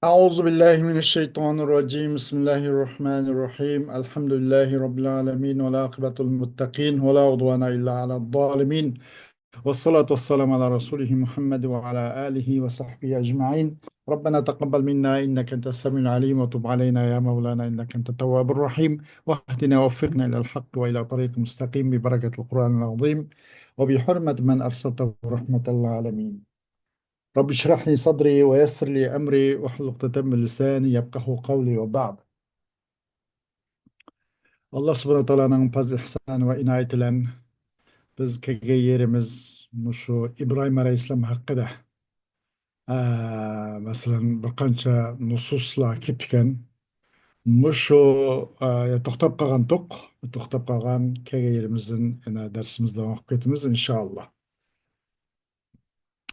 أعوذ بالله من الشيطان الرجيم بسم الله الرحمن الرحيم الحمد لله رب العالمين والعاقبة المتقين ولا عدوان إلا على الظالمين والصلاة والسلام على رسوله محمد وعلى آله وصحبه أجمعين. ربنا تقبل منا إنك أنت السميع العليم وتب علينا يا مولانا إنك أنت التواب الرحيم واهدنا ووفقنا إلى الحق وإلى طريق مستقيم ببركة القرآن العظيم وبحرمة من أرسلته رحمة العالمين. رب اشرح لي صدري ويسر لي أمري واحلل عقدة من لساني يفقه قولي وبعد. Allah subhanahu wa ta'ala'nın faz ihsan ve inayet ile biz kelgen yerimiz muşu İbrahim Aleyhisselam hakkında masalan bir kança nususla kipken muşu toxtab kalgan toxtab kalgan kelgen yerimizin dersimizde okup ketimiz inşallah.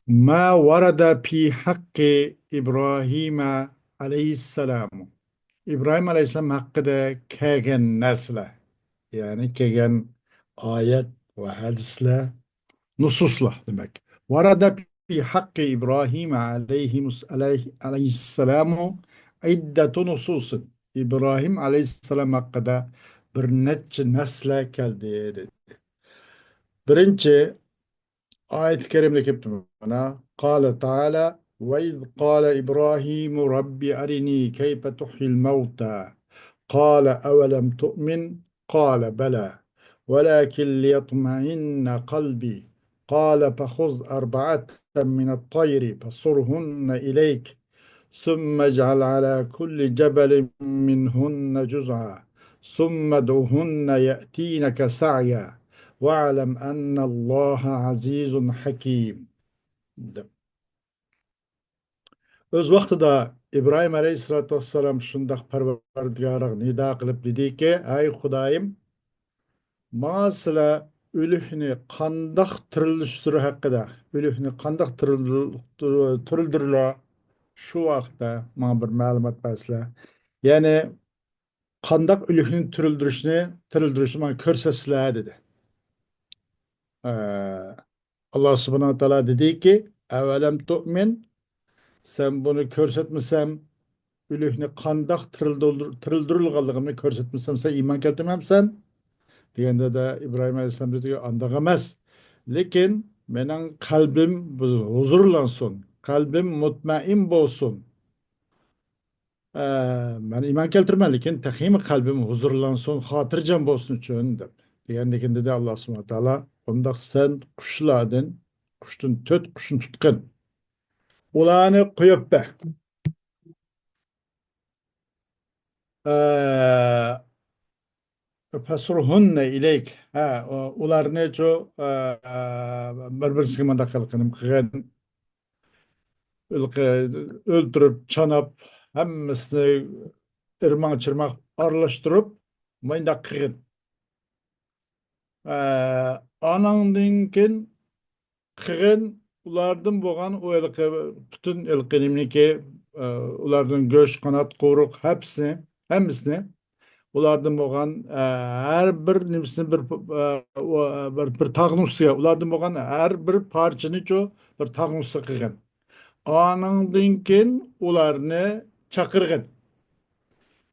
Ma varada fi hakkı İbrahim Aleyhisselam. İbrahim Aleyhisselam hakkında kelgen narsalar, yani kelgen ayet ve hadisler, nususlar demek. Varada fi hakkı İbrahim aleyhisselamu iddetu nususun. İbrahim Aleyhisselam hakkında bir neçe nasla geldi. Birinci ayet-i kerimde keptim bana. Kâle Teala ve iz kâle İbrahimu Rabbi arini keyfe tuhyil mevta. قال أولم تؤمن قال بلى ولكن ليطمئن قلبي قال فخذ أربعة من الطير فصرهن إليك ثم اجعل على كل جبل منهن جزعا ثم ادعهن يأتينك سعيا واعلم أن الله عزيز حكيم. Öz vaqtida İbrahim Aleyhisselatü Vesselam şundaq Parvardigarıga nida qilib dediki, ay Xudoyim, maňa sila ölühni qandaq tiriliştiri haqida, ölühni qandaq tirildirila şu vaqtda maňa bir ma'lumot bersizlar. Yani qandaq ölühni tirildirişini maňa körsetsizlar dedi. Allah subhanahu wa taala dedi ki, "Evelem tu'min?" Sen bunu körsetmesem, ülühni qandaq tirildirilganligini körsetmesem sen iman keltirmemsen degende de İbrahim Aleyhisselam dedi ki andaq emas. Lekin mening kalbim huzurlansin, kalbim mutmain bolsun. Ben iman keltirmem, lekin tahimi kalbim huzurlansin, xotirjam bolsun üçün dep. Degende dedi Allah subhanahu wa taala, ondaq sen kuşladın, kuştun töt kuşun tutkan. Ulanı koyup be. Ee, Fasurhunne ileyk. Ular neço bir-birisiga mandaq kılgın öldürüp, çanap, hemmisini irmaň çırmak arlaştırıp mandaq kılgın. Anandan kin kılgın ulardan boğan o bütün ilqinimniki ulardan göç, kanat, kuyruk hepsini ulardan bolgan her bir nimsini bir tagnusiga ulardan bolgan her bir parçany bir tagnusi qilgan. Anandan keyin ularni chaqirgan.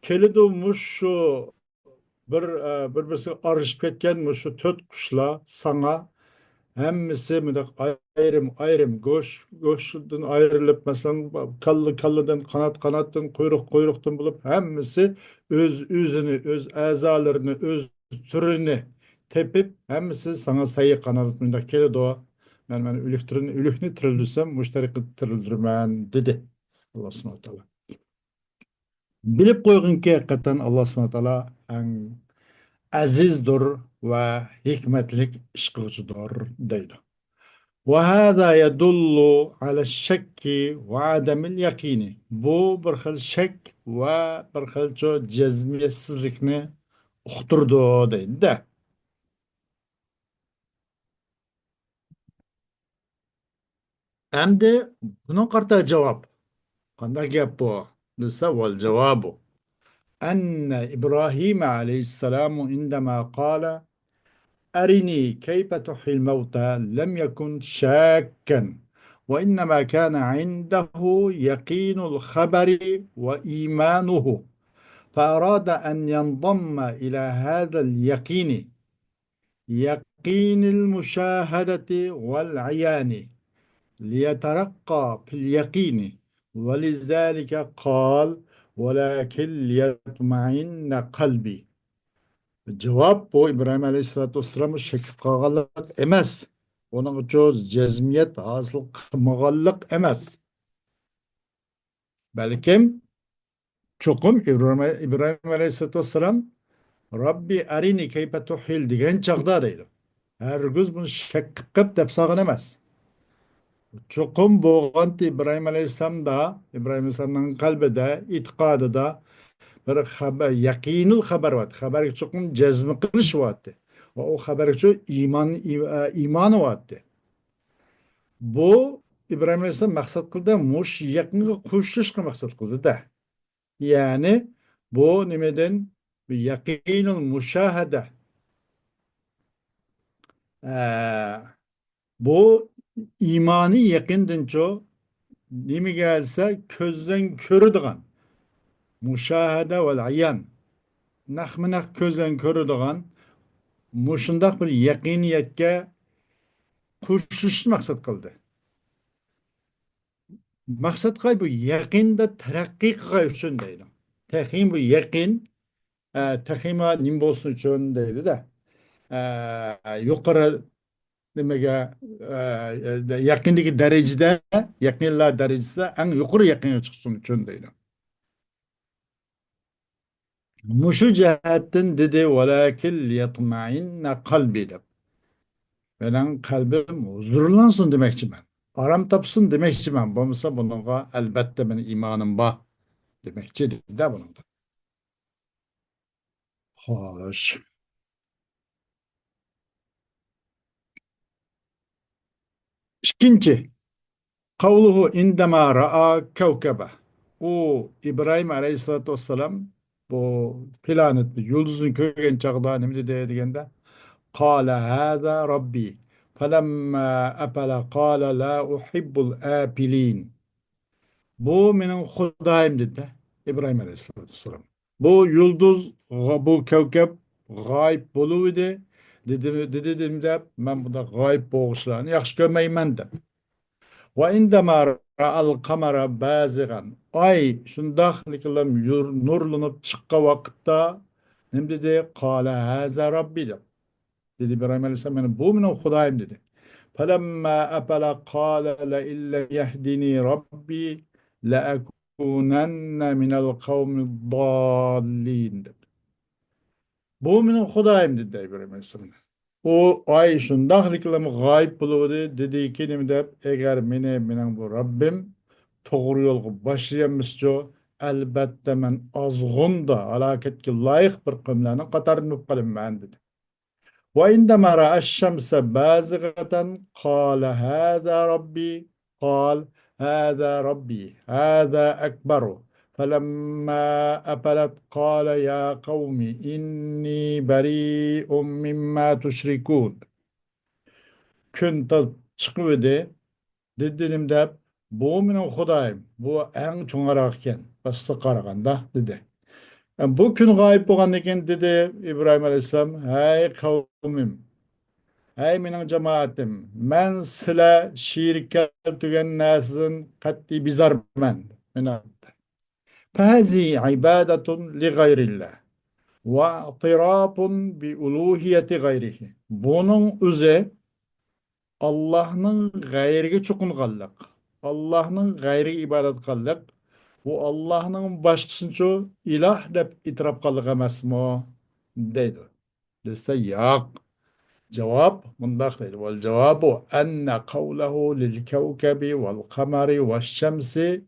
Kelidumuş şu bir-birisi arışıp ketken şu töt kuşla sana hemmisi müdak ayrım goşdan ayrılıp mesela kallıdan kanattan kuyruktan bulup hemmisi öz azalarını öz türünü tepip hemmisi sana sayı kanatında keledi o. Yani ben ülühni tirildirsem müşterik tirildirmen dedi Allah subhanahu wa ta'ala. Bilip koygun ki hakikaten Allah subhanahu wa ta'ala en azizdir ve hikmetlik iş kılıcıdır deydi. وهذا يدل على الشك وعدم اليقين. Bu bir xil şek ve bir xil cezmiyetsizlikni uqturdu deydi de. Endi bunun qarta cevap. Qanday gap bu? Desa vel cevabu. Enne İbrahim aleyhisselamu indema qala أرني كيف تحيي الموتى لم يكن شاكا وإنما كان عنده يقين الخبر وإيمانه، فأراد أن ينضم إلى هذا اليقين، يقين المشاهدة والعيان، ليترقى في اليقين. ولذلك قال: ولكن ليطمئن قلبي. Cevap, bu İbrahim Aleyhisselatü Vesselam'ın şekil kılganlık emas. Onun için cezmiyet hasıl kılmaganlık emas. Belkim çokum İbrahim Aleyhisselatü Vesselam Rabbi arini keyfe tuhil degan çağda deydi. Hergiz bunu şek kıp dep sağın emas. Çokum boğantı İbrahim Aleyhisselam'ın kalbide, itikadıda bir haber, yakinul haber var. Haber çokum cezmi kılış vardı. Ve o haber çok imanı vardı. Bu İbrahim Aleyhisselam maksat kıldı. Muş yakını kuşuşka maksat kıldı da. Yani bu nemeden bir yakinul müşahede. Ee, bu imani yakından çok nemi gelse közden körüdüğün. Müşahede vel ayan. Nakmenak közden körüdüğün. Muşundak bir yakiniyetke kuşuş maksat kıldı. Maksat kay bu yakında terakki kay üçün deydi. Tehim bu yakin, tehima nim bolsun üçün deydi de. Yukarı demek yakındaki derecede, yakınlar derecesinde en yukarı yakına çıksın üçün deydi. Muşu cihetten dedi velakin liyatma'inne kalbi de. Benim kalbim huzurlansın demekçi ben. Aram tapsın demekçi ben. Olmasa bununla elbette benim imanım var demekçi de bunun da. Hoş. İkinci. Kavluhu indema ra'a kevkebe. O İbrahim Aleyhisselatü Vesselam bu planet yıldızın köygen çağda ne dedi degende قال هذا ربي فلما أفل قال لا أحب الآفلين. Bu benim Hudayım dedi İbrahim Aleyhisselatü Vesselam. Bu yıldız, bu kevkep gayb boluvidi. Dedim de ben bunda gayb boğuşlarını yaxşı görmeymen de. Ve indema ra'al kamera bazigan. Ay şundaklıklam nurlanıp çıkka vakitte ne dedi? Kale haza Rabbi de. Dedi İbrahim Aleyhisselam benim bu benim Hudayım dedi. فَلَمَّا أَفَلَ قَالَ لَئِنْ لَمْ يَهْدِنِي رَبِّي لَأَكُونَنَّ مِنَ الْقَوْمِ الضَّالِّينَ dedi. Bu benim Hudayım dedi İbrahim Aleyhisselam. O ay şundaklıklamı gayb buluverdi dedi ki ne dep eğer menin bu Rabbim doğru yolga başlayamışça elbette men azgın da halaketke layık bir kımlarının katarını kalayım dedi. وعندما رأى الشمس بازغة قال هذا ربي قال هذا ربي هذا أكبر فلما أفلت قال يا قوم إني بريء مما تشركون. Gün da çıkıverdi. Dedim de bu benim Hudayım. Bu en çoğarak başta karaganda dedi. Bu gün gayip olan dedi İbrahim Aleyhisselam. Hey kavmim. Hey mening cemaatim. Men sile şirke tügen nasın katli bizarmen. Fahazi ibadetun li gayrillah. Ve atirafun bi uluhiyeti gayrihi. Bunun üzeri Allah'ın gayrigi çokungallık. Allah'ın gayri ibadet kallık. Bu Allah'ın başkasınca ilah dep itiraf kallık emas mı? Deydi. Dese yok. Cevap mundak deydi. Vel cevabu enne kavlehu lil kevkebi vel kamari ve şemsi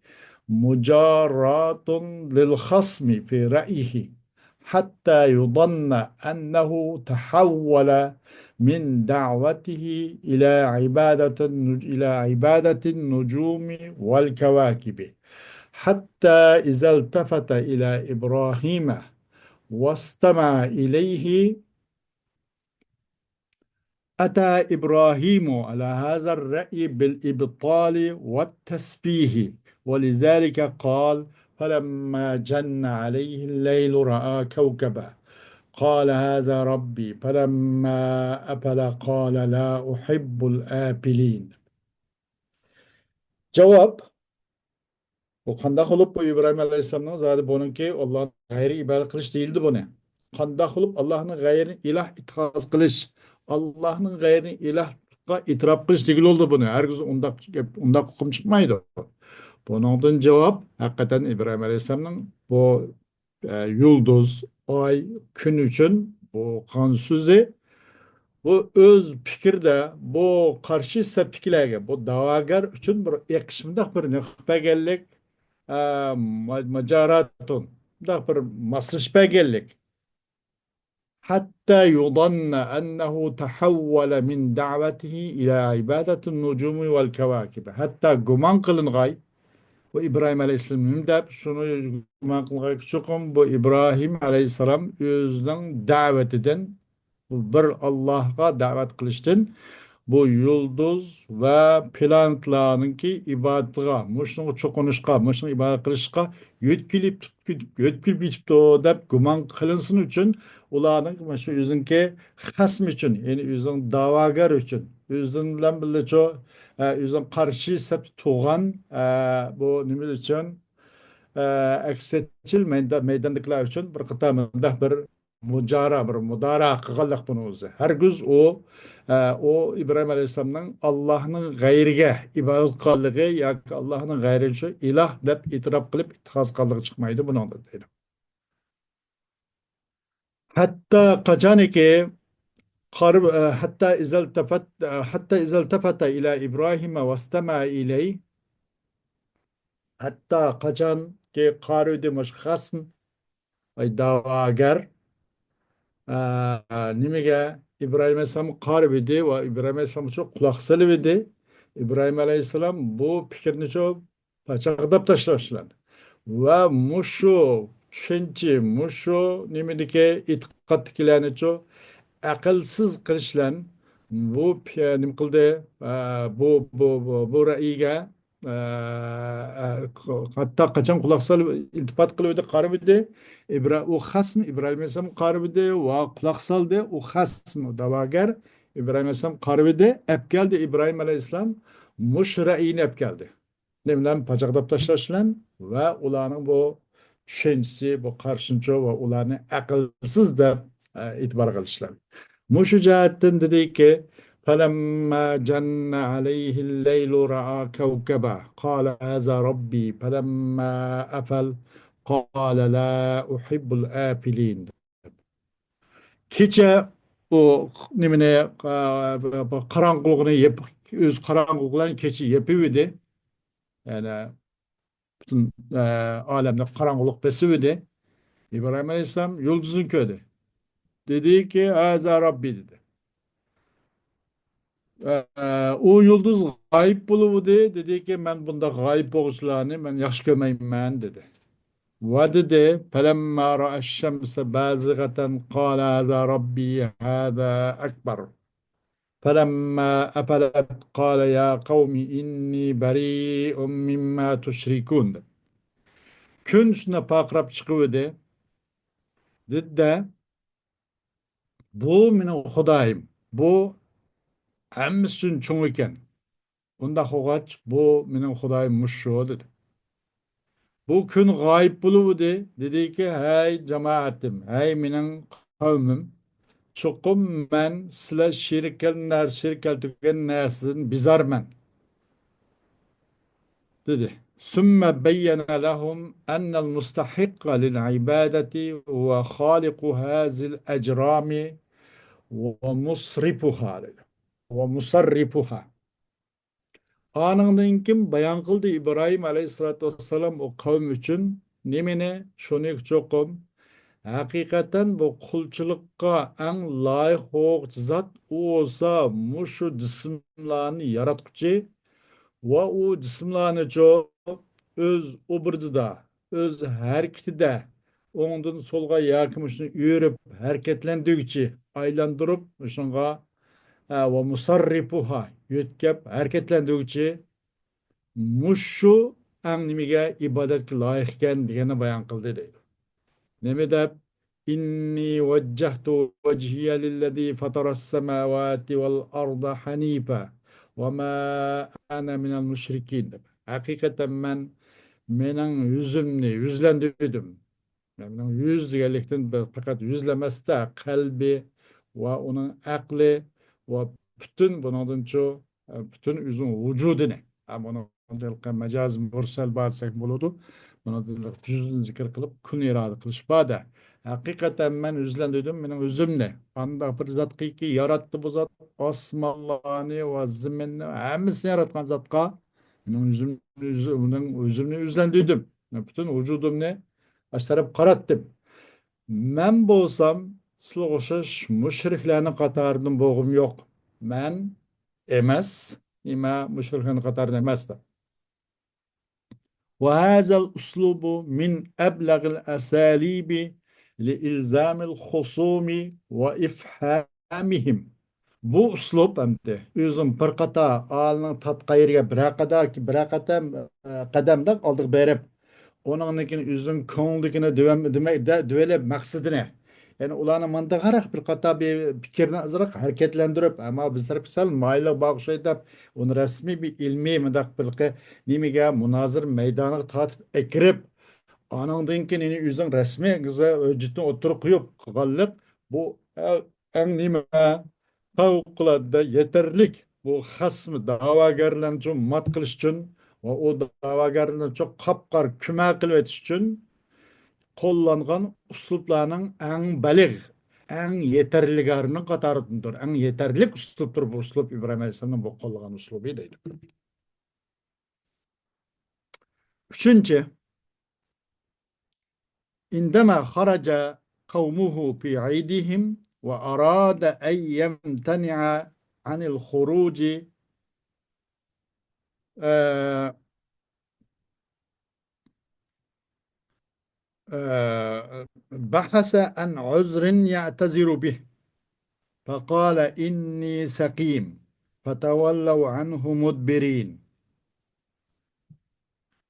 mucarratun lil hasmi fi ra'yihi hatta yudanna ennehu tahavvala min da'vatihi ila ibadetin nucumi vel kevakibi hatta iza iltefete ila İbrahim'e واستمع إليه أتى إبراهيم على هذا الرأي بالإبطال والتسبيه، ولذلك قال: فلما جن عليه الليل رأى كوكبا قال هذا ربي، فلما أفل قال لا أحب الآفلين. Cevap: bu kanda olup bu İbrahim Aleyhisselam'ın zade bununki Allah'ın gayri ibadet kılış değildi bu ne? Kanda olup Allah'ın gayri ilah ithaz kılış, Allah'ın gayri ilahga itiraf kılış değil oldu bunu. Herkes onda hukum çıkmaydı. Bunun cevap hakikaten İbrahim Aleyhisselam'ın bu yıldız, ay, gün için bu kansüzü bu öz pikirde bu karşı septiklerge bu davagar için bir yakışımda bir nüfbegellik macaratun da bir masrışbegellik hatta yudanna ennehu tahawwala min davetihi ila ibadetin nucumi vel kevakib, hatta guman kılın gay bu İbrahim Aleyhisselam'ın da şunu guman kılın gay küçüküm bu İbrahim Aleyhisselam özünün davetinden bir Allah'a davet kılıştın bu yıldız ve planetlarınki ibadetine, muşun çokunuşka, muşun ibadet kılışka yütkülüp bitip dep guman kılınsın için ulanın şu yüzünki hasm için, yani yüzün davagar için, yüzün bilen bile çok yüzün karşı sep tuğan bu nimet için eksetil meydandakiler için bir kıtamında bir mucara bir mudara kıgallık bunu o'zi. Hergiz o İbrahim Aleyhisselam'ın Allah'ın gayrige ibadet kıllığı ya Allah'ın gayri şu ilah dep itiraf kılıp ithaz kıllığı çıkmaydı bunu da dedim. Hatta kaçaniki hatta izel tefete ila İbrahim ve istema iley, hatta kaçan ki karı demiş hasm ay davagar nimege İbrahim Aleyhisselam karbidi ve İbrahim Aleyhisselam çok kulak salividi. İbrahim Aleyhisselam bu fikrini çok paçakdap taşlaşlar. Ve muşu düşünce muşu nimedike itikat kilani çok akılsız kılışlan bu nim kıldı bu ra'yiga hatta kaçan kulak salıp iltifat kılıbıdı karıbıdı o hasm İbrahim Aleyhisselam karıbıdı ve kulak saldı o hasm davagar İbrahim Aleyhisselam karıbıdı ep geldi İbrahim Aleyhisselam muş ra'yini ep geldi. Nemlen pacakdap taşlaşılan ve ulanın bu düşüncesi bu karşınca ve ulanı akılsız da itibar kılışlar. Muşu cihetten dedi ki فَلَمَّا جَنَّ عَلَيْهِ اللَّيْلُ رَأَى كَوْكَبًا قَالَ هَذَا رَبِّي فَلَمَّا أَفَلَ قَالَ لَا أُحِبُّ الْآفِلِينَ. Gece o nimine karanlıkını öz karanlıklarını keçi yapıverdi. Yani bütün alemde karanlık besivdi. İbrahim Aleyhisselam yıldızın köyde. Dedi ki Haza Rabbi dedi. O yıldız gayip buluvu dedi ki ben bunda gayip oluşlarını ben yaş görmeyim dedi. Ve dedi felemma ra'eşşemse bazigatan kâle hâzâ rabbi hâzâ ekber. Felemma efelet kâle ya kavmi inni beri'un mimma tuşrikûn. Gün üstüne pakrap çıkıverdi. Dedi de bu benim Hudayım. Bu hemmisin çoğu iken. Onda hoğaç bu benim Hudayımmış şu dedi. Bu gün gayip buluverdi. Dedi ki hey cemaatim, hey benim kavmim. Çokum men sile şirkel tüken neslin bizarmen dedi. Sümme beyyene lehum ennel mustahikka lil ibadeti ve haliku hazil ecrami ve musrifuha dedi. Ve musarrifuha. Anından kim bayan kıldı İbrahim Aleyhisselatü Vesselam o kavm için nemine şunu çokum hakikaten bu kulçulukka en layık olan zat o olsa muşu cisimlerini yaratkucu ve o cisimlerini çok öz obırdıda öz hareketi de ondan solga yakmışını yürüp hareketlendiği aylandırıp şunga ve musarrifuha yütkep hareketlendiruvchi mushu ang nimaga ibodatga loyiq ekan degani bayon qildi deydi. Nima deb? Inni vajjahtu vajhiya lillazi fatara as-samawati wal arda hanifa ve ma ana minel müşrikin deb. Hakikaten men mening yüzümni yüzlendirdim. Yani yüz deganlikdan faqat yüzlemasda qalbi va uning aqli va butun bundan butun o'zining vujudini buni majaz mursal bo'lsak bo'ladi. Buni juzni zikr qilib kun iroda qilish bada. Haqiqatan men yüzlendirdim mening o'zimni. Anda bir zatki yaratdi bu zot osmonlarni va zaminni hammasini yaratgan zotga mening o'zimni yüzlendirdim. Bütün vücudumni açtırıp qarattım. Men bolsam sizlarga o'xshash mushriklarning qatoridan bo'g'im yo'q. Men emas, nima mushriklarning qatorida emasda. وهذا الأسلوب من أبلغ الأساليب لإلزام الخصوم وإفهامهم. Bu uslub hamda o'zim bir qator alning tatqayirga bir qadam qadamda oldiga berib onunkin üzün ko'ngligini develep maqsadini. Yani ularni manda qaraq bir qator bir fikrini azroq harakatlantirib, ammo bizlar sal mayli bağışay deb, onu rasmiy bir ilmiy mındaq bir nimaga munozir maydoniga tortib ekirib, anandan keyin o'zing rasmiy hujjatni o'tirib qo'yib qilganlik bu eng nima favqulodda yetarlik. Bu xasmi da'vogarlarni uchun mat qilish uchun va o da'vogarlarni çok qapqar küme qilib etish uchun qo'llangan uslublarning eng balig, eng yetarlilarning qatoridandir. Eng yetarlik uslubdir bu uslub İbrahim Aleyhisselam'ın bu qo'llagan uslubi deydi. Üçüncü, indama kharaca kavmuhu fi aydihim ve arada en yemteni'a anil khuruci بحث عن عذر يعتذر به فقال إني سقيم فتولوا عنه مدبرين.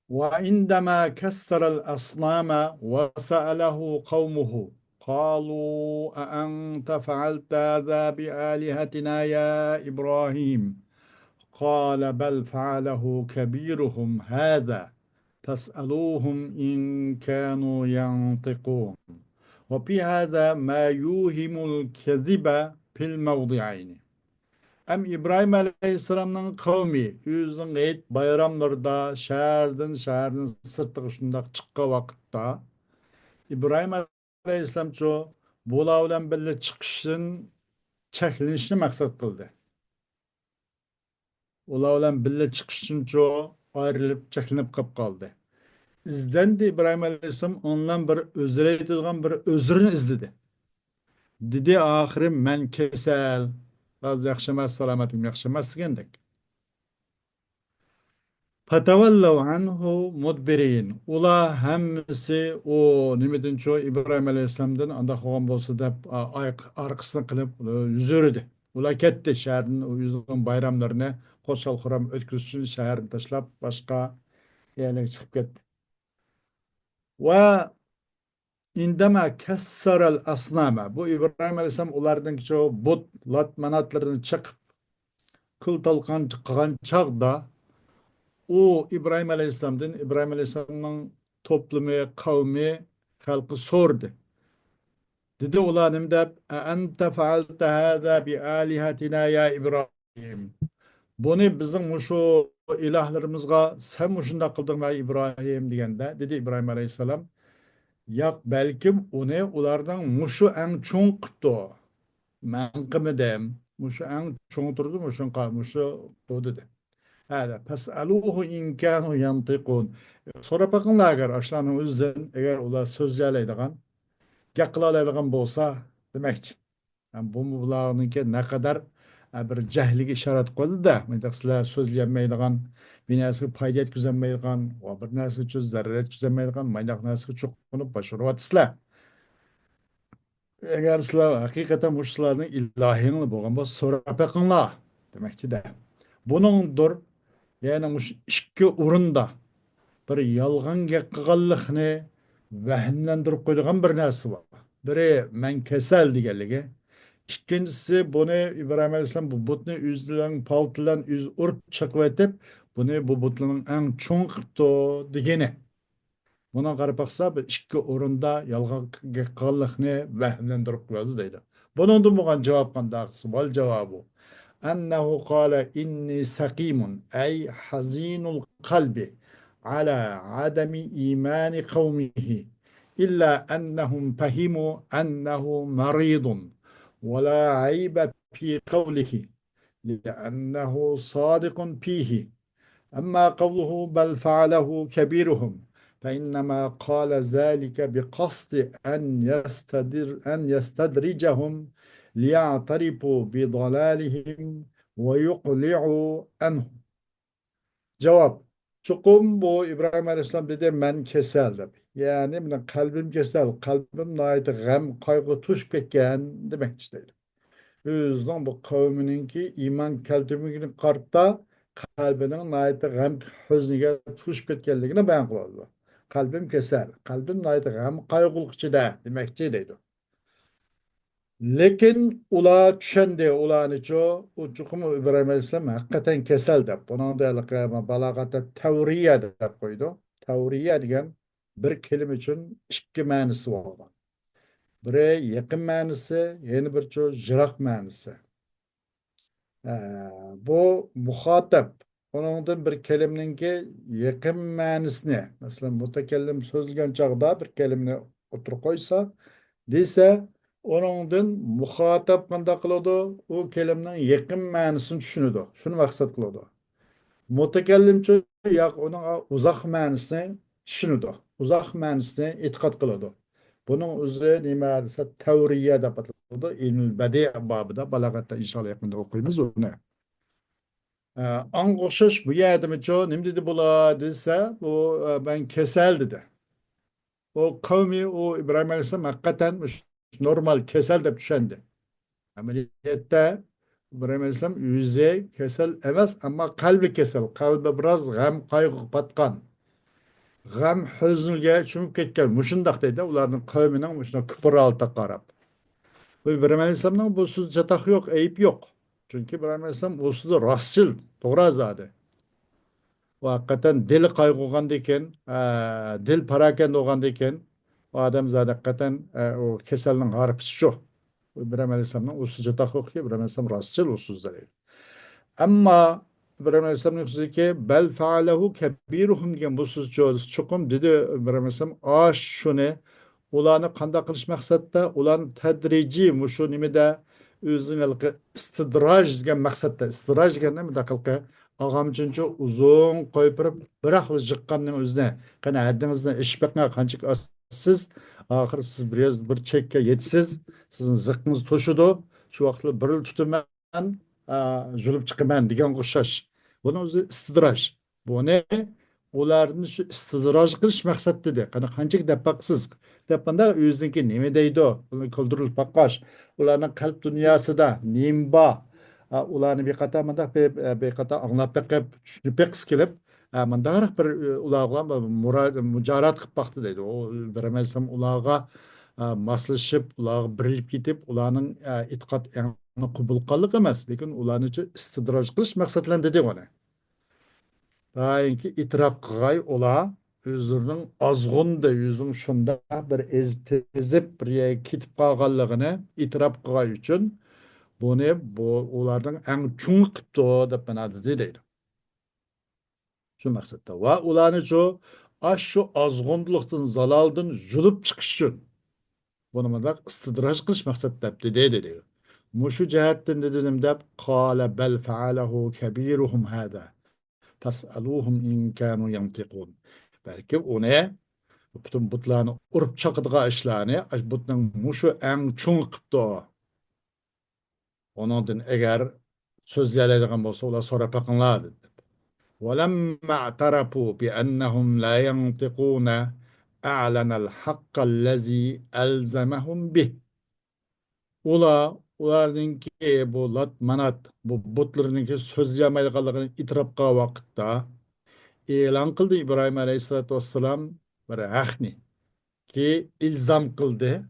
وعندما كسر الأصنام وسأله قومه قالوا أأنت فعلت هذا بآلهتنا يا إبراهيم قال بل فعله كبيرهم هذا فاسألوهم إن كانوا ينطقون. وفي هذا ما يوهم الكذب في الموضعين. Hem İbrahim Aleyhisselam'ın kavmi yüzün et bayramlarda şehirden sırtığı şundak çıkka vakitta İbrahim Aleyhisselam çoğu bula bilen birlikte çıkışın çekilişini maksat kıldı. Ula bilen birlikte çıkışın çoğu ayrılıp çekilinip kap kaldı. İzlendi İbrahim Aleyhisselam ondan bir özür edilgen bir özrünü izledi. Dedi ahiri men kesel. Az yaxshi emas, salomatim yaxshi emas degandek. Fatavallav anhu mudbirin. Ular hammasi o nimadan cho İbrahim Aleyhisselam'dan anda qolgan bo'lsa deb arkasini qilib yuzurdi. Ular ketdi shahardan o'zing bayramlarini qo'shal xuram o'tkazish uchun shaharni tashlab boshqa yerlarga chiqib ketdi. Va indama kassaral asnama. Bu İbrahim Aleyhisselam ulardan cho but lat manatlarını chiqib kul talqan qilgan chog'da o İbrahim Aleyhisselam'ın toplumu, kavmi, halkı sordu. Dedi ulanım da ente faalta hâzâ bi âlihatina ya İbrahim. Bunu bizim şu ilahlarımızga sen muşunda kıldın ya İbrahim degende dedi İbrahim Aleyhisselam. Yak belkim onu ulardan muşu en çoğun kıttı. Men kımıdım. Muşu en çoğun durdu muşu bu dedi. Hâdâ fes'alûhu in kânû yantikûn. Sonra bakınlar eğer aşlarının özden eğer ular söz yalaydıgan, yakılalaydıgan bolsa demekçi. Yani bu bularınınki ne kadar bir cehlik işaret koydu da, sizler sözleyemeydigan, bir nesli payda etküzenmeydigan, bir nesli çok zarar etküzenmeydigan, maydak nesli çok konup başarıvatıslar. Eğer sizler hakikaten bu sizlerin ilahiyini bo'lgan bo'lsa so'rab beqinglar demoqchida. Buningdir yani mush ikki o'rinda bir yolg'on gap qilganlikni vahimlantirib qo'yadigan bir narsa bor. Biri men kasal deganligi. İkincisi bunu İbrahim Aleyhisselam bu butni üzülen paltılan üz urp çıkıp etip bunu bu butlunun en çoğun kıptı degeni. Buna qarab baxsa bir ikki o'rinda yolg'on qilganlikni vahimlantirib qo'yadi deydi. Buningdan bo'lgan javob qanday? Savol javobi. Annahu qala inni saqimun ay hazinul qalbi ala adami imani qavmihi illa annahum fahimu annahu maridun ولا عيب في قوله لأنه صادق فيه أما قوله بل فعله كبيرهم فإنما قال ذلك بقصد أن يستدرجهم ليعترفوا بضلالهم ويقلعوا عنه. Cevap. Çukum bu İbrahim Aleyhisselam dedi men kesel deb. Yani benim kalbim kesel, kalbim naydı gam, kaygı tuş ketken demek işte. Özünün bu kavmininki iman keltirmegini qarta kalbinin nayeti gam hüzniga tushib ketganligini bayon qiladi. Kalbim kesar, kalbim nayeti gam qayg'uluk ichida demakchi deydi. Lekin ular tushundi, ularnicho u chuqum İbrahim Aleyhisselam haqiqatan kasal deb. Bunun da balog'atda tavriya deb qo'ydi. Tavriya degan bir kelime uchun ikki ma'nosi bor. Biri yaqin ma'nosi, yana bir jiroq ma'nosi. Ee, bu muhatap. Onundan bir kelimeninki yakın ma'nosini, mesela mutakellim so'zlagan chog'da bir kelimeni o'tirib qo'ysa, desa, onundan muhatap qanday qiladi? U kelimening yakın ma'nosini tushunadi. Shuni maqsad qiladi. Mutakellimchi yo'q, uning uzoq ma'nosini tushunadi. Uzoq ma'nosini e'tiqod qiladi. Buning o'zi nima desa tavriya deb ataladi. Ilmul badi' babida balog'atda inshaalloh yaqinda o'qiymiz uni. Angoşuş bu yerdimi çoğu ne dedi bula dese bu ben kesel dedi. O kavmi o İbrahim Aleyhisselam hakikaten normal kesel de düşendi. Ameliyette İbrahim Aleyhisselam yüzey kesel emez ama kalbi kesel. Kalbi biraz gam kaygı patkan. Gam hüznüge çümüp ketken. Muşundak dedi. Ularının kavminin muşuna kıpır altı qarab. Bu İbrahim Aleyhisselam'ın bu söz çatak yok, eyip yok. Çünkü İbrahim Aleyhisselam bu sözü rastçıl, doğru zade. O hakikaten dil kaygılandı iken, dil parakende olgandı iken, o adam zaten hakikaten o keselinin harpisi şu. İbrahim Aleyhisselam'ın usulca takıyor ki İbrahim Aleyhisselam rastçıl usulzları. Ama İbrahim Aleyhisselam'ın sözü ki bel faalehu kebiruhum diyen bu söz çokum dedi İbrahim Aleyhisselam aş şunu ulanı kanda kılış maksatda ulan tedrici muşu nimede özünün istidraj degan maqsadda istidraj deganda bunday qilib og'amchuncha uzun qo'yib turib bir xil jiqqanning o'zida qani haddingizdan ishib boqmay qanchalik siz oxiri siz bir chekka yetsiz sizni ziqqingiz to'shidi shu vaqtda bir yil tutaman julib chiqaman degan o'xshash buni o'zi istidraj buni ularni shu istidraj qilish maqsadida dedi qani qanchalik dabbaqsiz depanda o'ziniki nima deydi uni kuldirilib baqqash ularning qalb dunyosida nimba ularni beqatar manda beqatar anglab beqib tushunib beqis kelib manda bir ularga mujorat qilib baqdi deydi u biramazsam ularga moslashib ularga birilib ketib ularning e'tiqod qabul qilganlik emas lekin ularni istidraj qilish maqsadlan dedi ona Dainki itiraf qilg'ay ular o'zlarining ozg'unda yuzing shunda bir ezib bir ketib qolganligini e'tirof qilg'ay uchun buni bu ularning eng chung qipti deb manadi deydi shu maqsadda va ularni shu ozg'unlikdan zaloldan julib chiqish uchun buni bundoq istidraj qilish maqsadda dedi mushu jihatdan dedim deb qala bal faalahu kabiruhum hada tas'aluhum in kanu yantiqun. Belki onu bütün butlarını urup çakıdığa işlerini butların muşu en çoğun kıptı. Onundan eğer söz yerlerden olsa ola sonra bakınlar dedi. وَلَمَّا اعْتَرَفُوا بِأَنَّهُمْ لَا يَنْطِقُونَ أَعْلَنَ الْحَقَّ الَّذ۪ي أَلْزَمَهُمْ بِهِ Ularninki bu lat manat bu butlarınki sözleyemaydiganligini itiraf qilgan vaqtda e'lon qildi İbrahim Aleyhisselatü Vesselam bir haqni ki ilzam qildi.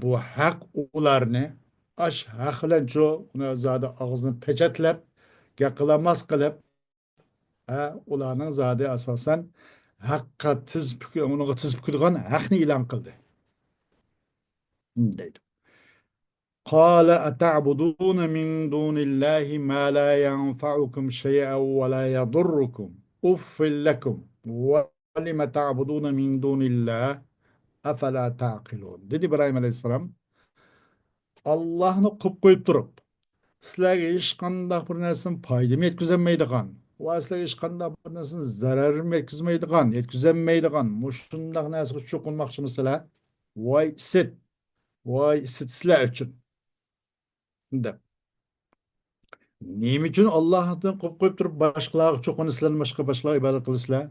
Bu haq ularni aş haq bilan shu zodi og'zini pechatlab gaqilamas qilib ularning zodi asosan haqqa unga tiz bukadigan haqni e'lon qildi deydi. قال أتعبدون من دون الله ما لا ينفعكم شيئا ولا يضركم أف لكم ولم تعبدون من دون الله أفلا تعقلون dedi İbrahim Aleyhisselam. Allah'ını kıp koyup durup sizlarga hech qanday bir narsani foydam yetkazolmaydigan va sizlarga hech qanday bir narsani zararim yetkazolmaydigan mushundaq narsaga cho'qinmoqchimisizlar? Voy isit sizlar uchun deb. Nima uchun Allohdan qo'rqib qo'yib turib boshqalarga cho'qinasizlar, boshqalarga ibodat qilasizlar?